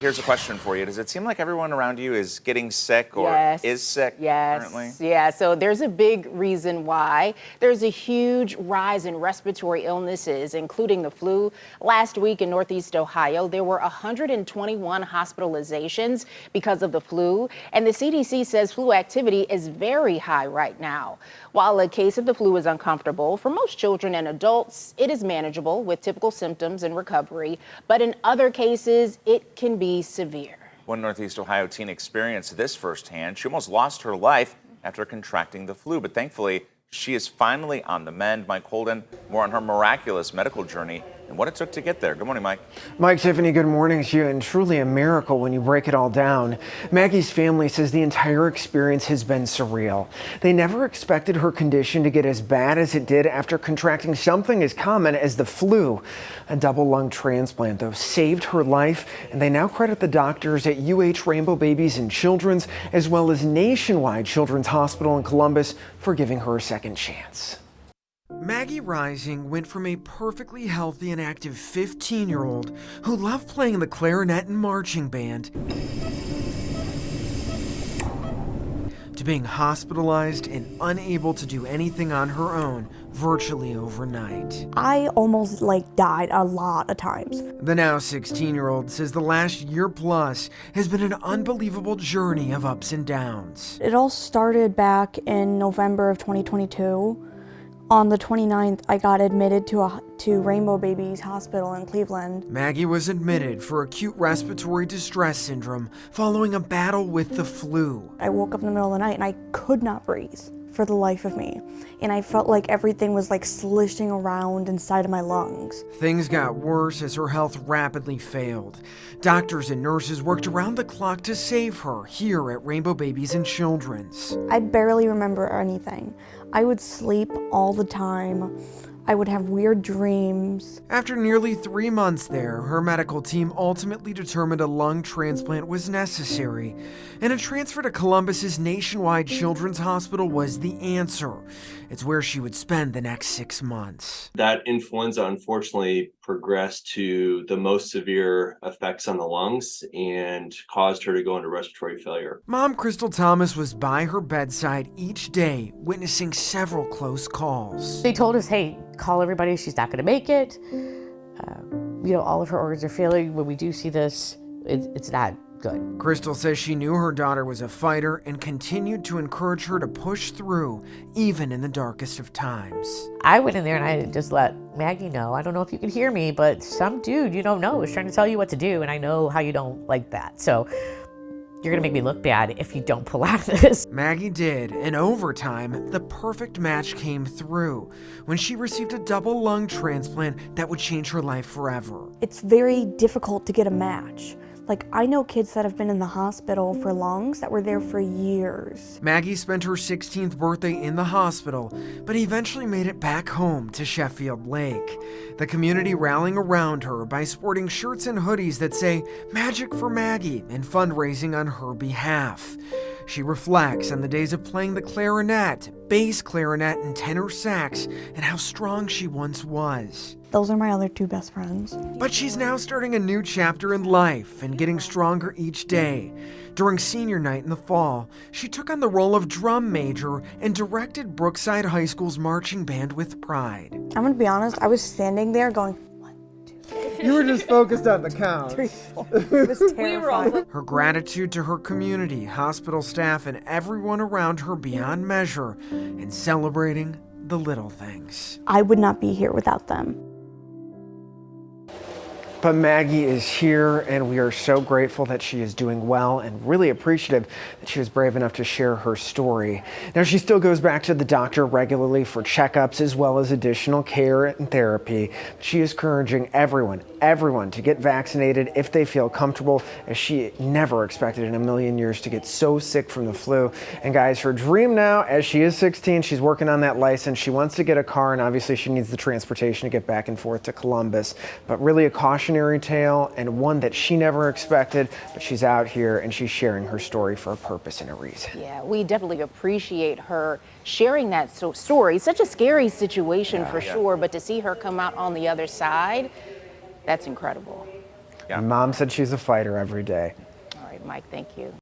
Here's a question for you. Does it seem like everyone around you is getting sick or is sick currently? Yeah, so there's a big reason why. There's a huge rise in respiratory illnesses, including the flu. Last week in Northeast Ohio, there were 121 hospitalizations because of the flu, and the CDC says flu activity is very high right now. While a case of the flu is uncomfortable, for most children and adults, it is manageable with typical symptoms and recovery, but in other cases, it can be severe. One Northeast Ohio teen experienced this firsthand. She almost lost her life after contracting the flu, but thankfully, she is finally on the mend. Mike Holden, more on her miraculous medical journey and what it took to get there. Good morning, Mike. Mike, Tiffany, good morning to you, and truly a miracle when you break it all down. Maggie's family says the entire experience has been surreal. They never expected her condition to get as bad as it did after contracting something as common as the flu. A double lung transplant, though, saved her life, and they now credit the doctors at Rainbow Babies and Children's, as well as Nationwide Children's Hospital in Columbus, for giving her a second chance. Maggie Rising went from a perfectly healthy and active 15-year-old who loved playing the clarinet and marching band to being hospitalized and unable to do anything on her own virtually overnight. I almost died a lot of times. The now 16-year-old says the last year plus has been an unbelievable journey of ups and downs. It all started back in November of 2022. On the 29th, I got admitted to Rainbow Babies Hospital in Cleveland. Maggie was admitted for acute respiratory distress syndrome following a battle with the flu. I woke up in the middle of the night and I could not breathe for the life of me. And I felt like everything was slishing around inside of my lungs. Things got worse as her health rapidly failed. Doctors and nurses worked around the clock to save her here at Rainbow Babies and Children's. I barely remember anything. I would sleep all the time. I would have weird dreams. After nearly 3 months there, her medical team ultimately determined a lung transplant was necessary, and a transfer to Columbus's Nationwide Children's Hospital was the answer. It's where she would spend the next 6 months. That influenza unfortunately progressed to the most severe effects on the lungs and caused her to go into respiratory failure. Mom Crystal Thomas was by her bedside each day, witnessing several close calls. They told us, hey, call everybody, she's not going to make it. All of her organs are failing. When we do see this, it's not good. Crystal says she knew her daughter was a fighter and continued to encourage her to push through, even in the darkest of times. I went in there and I just let Maggie know, I don't know if you can hear me, but some dude you don't know is trying to tell you what to do, and I know how you don't like that. So you're gonna make me look bad if you don't pull out of this. Maggie did, and over time, the perfect match came through when she received a double lung transplant that would change her life forever. It's very difficult to get a match. I know kids that have been in the hospital for lungs that were there for years. Maggie spent her 16th birthday in the hospital, but eventually made it back home to Sheffield Lake. The community rallying around her by sporting shirts and hoodies that say "Magic for Maggie" and fundraising on her behalf. She reflects on the days of playing the clarinet, bass clarinet, and tenor sax, and how strong she once was. Those are my other two best friends. But she's now starting a new chapter in life and getting stronger each day. During senior night in the fall, she took on the role of drum major and directed Brookside High School's marching band with pride. I'm gonna be honest, I was standing there going, 1, 2, You were just focused on the count. 3, 4. It was terrifying. Her gratitude to her community, hospital staff, and everyone around her beyond measure, and celebrating the little things. I would not be here without them. But Maggie is here, and we are so grateful that she is doing well and really appreciative that she was brave enough to share her story. Now, she still goes back to the doctor regularly for checkups as well as additional care and therapy. She is encouraging everyone to get vaccinated if they feel comfortable, as she never expected in a million years to get so sick from the flu. And guys, her dream now, as she is 16, she's working on that license. She wants to get a car, and obviously she needs the transportation to get back and forth to Columbus. But really a cautionary tale, and one that she never expected, but she's out here and she's sharing her story for a purpose and a reason. Yeah, we definitely appreciate her sharing that story. Such a scary situation for sure, but to see her come out on the other side, that's incredible. Yeah. Mom said she's a fighter every day. All right, Mike, thank you.